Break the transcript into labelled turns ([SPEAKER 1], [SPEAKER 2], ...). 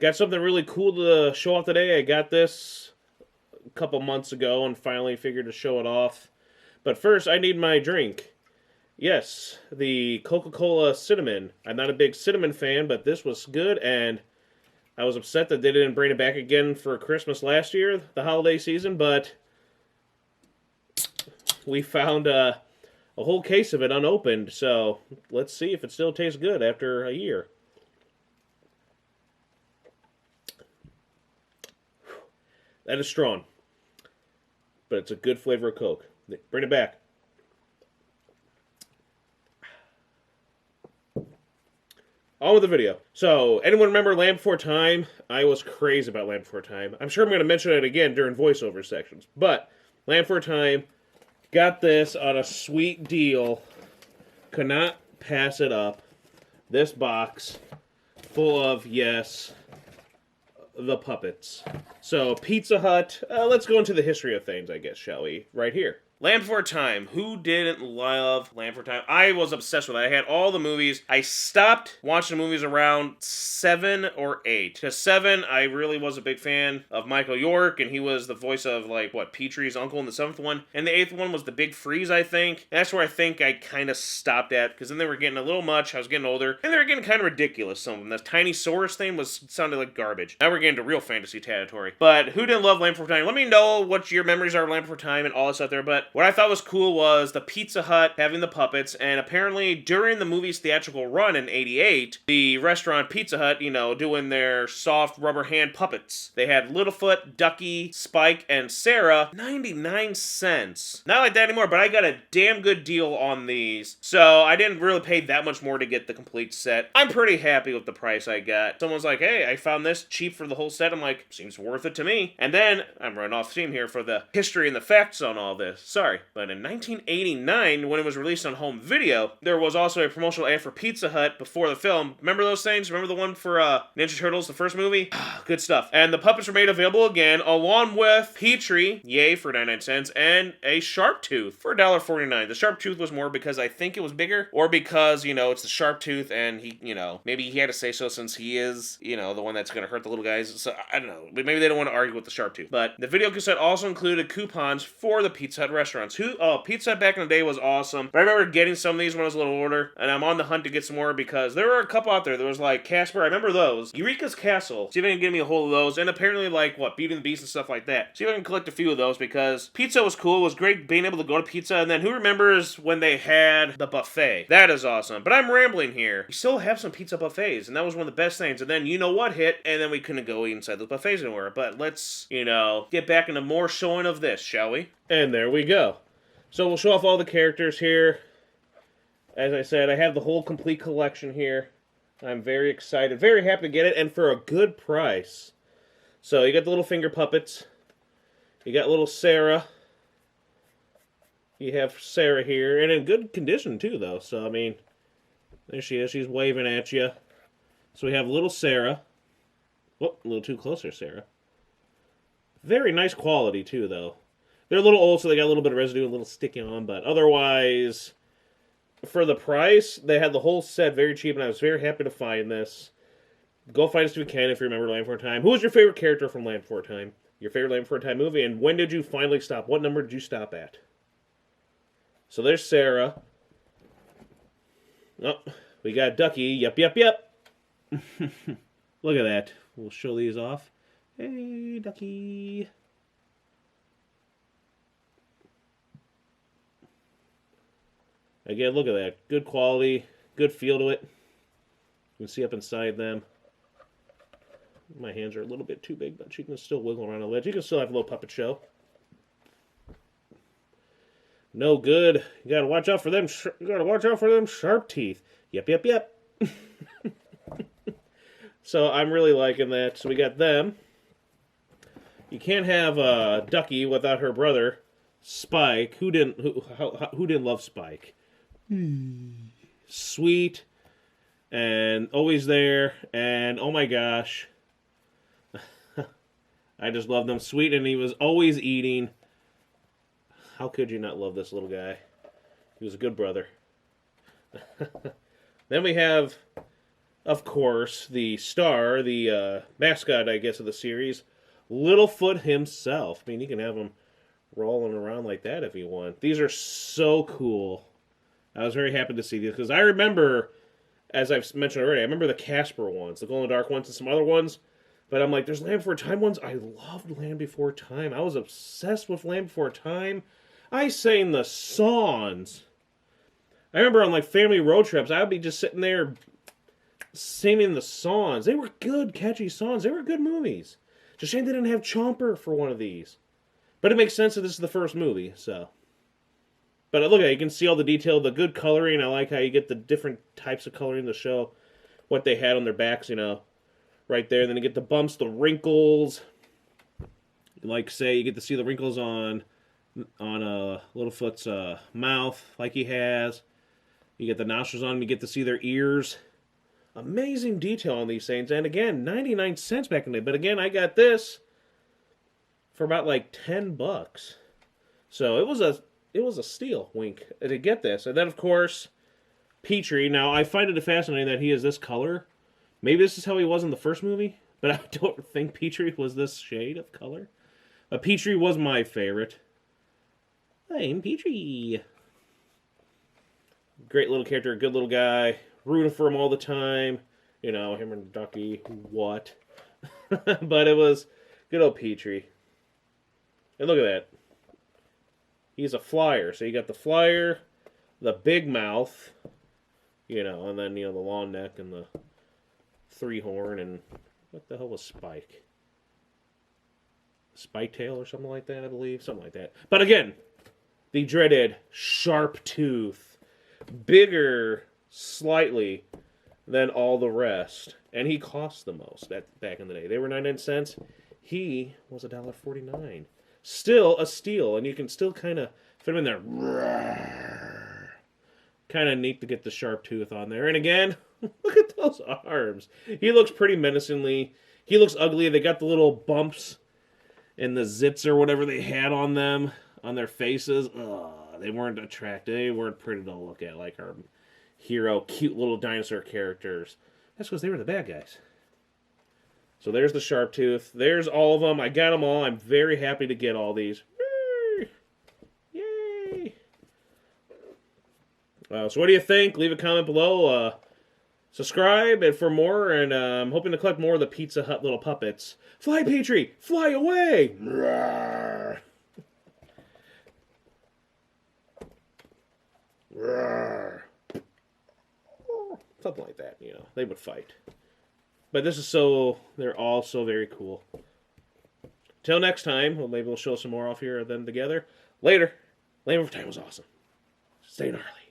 [SPEAKER 1] Got something really cool to show off today. I got this a couple months ago and finally figured to show it off. But first, I need my drink. Yes, the Coca-Cola cinnamon. I'm not a big cinnamon fan, but this was good, and I was upset that they didn't bring it back again for Christmas last year, the holiday season, but we found a whole case of it unopened, so let's see if it still tastes good after a year. That is strong, but it's a good flavor of Coke. Bring it back. On with the video. So, anyone remember Land Before Time? I was crazy about Land Before Time. I'm sure I'm going to mention it again during voiceover sections. But, Land Before Time, got this on a sweet deal. Could not pass it up. This box, full of, yes, the puppets. So, Pizza Hut. Let's go into the history of things, I guess, shall we? Right here. Land Before Time. Who didn't love Land Before Time? I was obsessed with it. I had all the movies. I stopped watching the movies around 7 or 8. To 7, I really was a big fan of Michael York, and he was the voice of, like, what, Petrie's uncle in the 7th one. And the 8th one was the Big Freeze, I think. And that's where I think I kind of stopped at, because then they were getting a little much. I was getting older, and they were getting kind of ridiculous, some of them. That Tiny Saurus thing sounded like garbage. Now we're getting to real fantasy territory. But who didn't love Land Before Time? Let me know what your memories are of Land Before Time and all this out there, but what I thought was cool was the Pizza Hut having the puppets, and apparently during the movie's theatrical run in '88, the restaurant Pizza Hut, doing their soft rubber hand puppets. They had Littlefoot, Ducky, Spike, and Sarah. 99 cents. Not like that anymore, but I got a damn good deal on these, so I didn't really pay that much more to get the complete set. I'm pretty happy with the price I got. Someone's like, hey, I found this cheap for the whole set. I'm like, seems worth it to me. And then, I'm running off steam here for the history and the facts on all this. Sorry. But in 1989, when it was released on home video, there was also a promotional ad for Pizza Hut before the film. Remember those things? Remember the one for Ninja Turtles, the first movie? Good stuff. And the puppets were made available again, along with Petrie, yay, for 99 cents, and a Sharp Tooth for $1.49. The Sharp Tooth was more because I think it was bigger, or because, it's the Sharp Tooth, and he, maybe he had to say so since he is, the one that's going to hurt the little guys. So, I don't know. Maybe they don't want to argue with the Sharp Tooth. But the video cassette also included coupons for the Pizza Hut restaurants. Pizza Hut back in the day was awesome. But I remember getting some of these when I was a little older, and I'm on the hunt to get some more because there were a couple out there. There was like Casper, I remember those. Eureka's Castle. See if I can get me a hold of those. And apparently Beauty and the Beast and stuff like that. See if I can collect a few of those because pizza was cool. It was great being able to go to pizza. And then who remembers when they had the buffet? That is awesome. But I'm rambling here. We still have some pizza buffets, and that was one of the best things. And then you know what hit, and then we couldn't go inside those buffets anymore. But let's, get back into more showing of this, shall we? And there we go. So we'll show off all the characters here. As I said, I have the whole complete collection here. I'm very excited, very happy to get it, and for a good price. So you got the little finger puppets. You got little Sarah. You have Sarah here, and in good condition too, though. So, I mean, there she is. She's waving at you. So we have little Sarah. Oh, a little too close there, Sarah. Very nice quality too, though. They're a little old, so they got a little bit of residue, a little sticky on, but otherwise, for the price, they had the whole set very cheap, and I was very happy to find this. Go find us if you can, if you remember Land Before Time. Who was your favorite character from Land Before Time? Your favorite Land Before Time movie, and when did you finally stop? What number did you stop at? So there's Sarah. Oh, we got Ducky. Yep. Look at that. We'll show these off. Hey, Ducky. Again, look at that. Good quality, good feel to it. You can see up inside them. My hands are a little bit too big, but she can still wiggle around the ledge. You can still have a little puppet show. No good. You gotta watch out for them. You gotta watch out for them sharp teeth. Yep. So I'm really liking that. So we got them. You can't have Ducky without her brother Spike. Who didn't love Spike? Sweet and always there, and oh my gosh, I just love them. Sweet, and he was always eating. How could you not love this little guy? He was a good brother. Then we have of course, the star, the mascot, I guess, of the series, Littlefoot himself. I mean, you can have him rolling around like that if you want. These are so cool. I was very happy to see these because I remember, as I've mentioned already, I remember the Casper ones, the Glow in the Dark ones, and some other ones. But I'm like, there's Land Before Time ones. I loved Land Before Time. I was obsessed with Land Before Time. I sang the songs. I remember on like family road trips, I would be just sitting there singing the songs. They were good, catchy songs. They were good movies. Just shame they didn't have Chomper for one of these. But it makes sense that this is the first movie, so. But look at it, you can see all the detail, the good coloring. I like how you get the different types of coloring to show what they had on their backs, you know, right there. And then you get the bumps, the wrinkles. Like, say, you get to see the wrinkles on Littlefoot's mouth, like he has. You get the nostrils on him, you get to see their ears. Amazing detail on these things. And again, 99 cents back in the day. But again, I got this for about like $10. So it was a steal, wink, to get this. And then, of course, Petrie. Now, I find it fascinating that he is this color. Maybe this is how he was in the first movie, but I don't think Petrie was this shade of color. But Petrie was my favorite. I'm Petrie. Great little character, good little guy. Rooting for him all the time. You know, him and Ducky, what? But it was good old Petrie. And look at that. He's a flyer. So you got the flyer, the big mouth, you know, and then, you know, the long neck and the three horn, and what the hell was Spike? Spike tail or something like that, I believe. Something like that. But again, the dreaded sharp tooth. Bigger slightly than all the rest. And he cost the most back in the day. They were 99 cents. He was $1.49. Still a steal, and you can still kind of fit him in there. Kind of neat to get the sharp tooth on there. And again, look at those arms. He looks pretty menacingly. He looks ugly. They got the little bumps and the zits or whatever they had on them, on their faces. Ugh, they weren't attractive. They weren't pretty to look at like our hero, cute little dinosaur characters. That's because they were the bad guys. So there's the sharp tooth. There's all of them. I got them all. I'm very happy to get all these. Yay! So what do you think? Leave a comment below. Subscribe and for more. And I'm hoping to collect more of the Pizza Hut little puppets. Fly, Petrie! Fly away! Roar. Roar. Something like that, you know. They would fight. But this is they're all so very cool. Till next time, well, maybe we'll show some more off here of them together. Later. Land Before Time was awesome. Stay gnarly.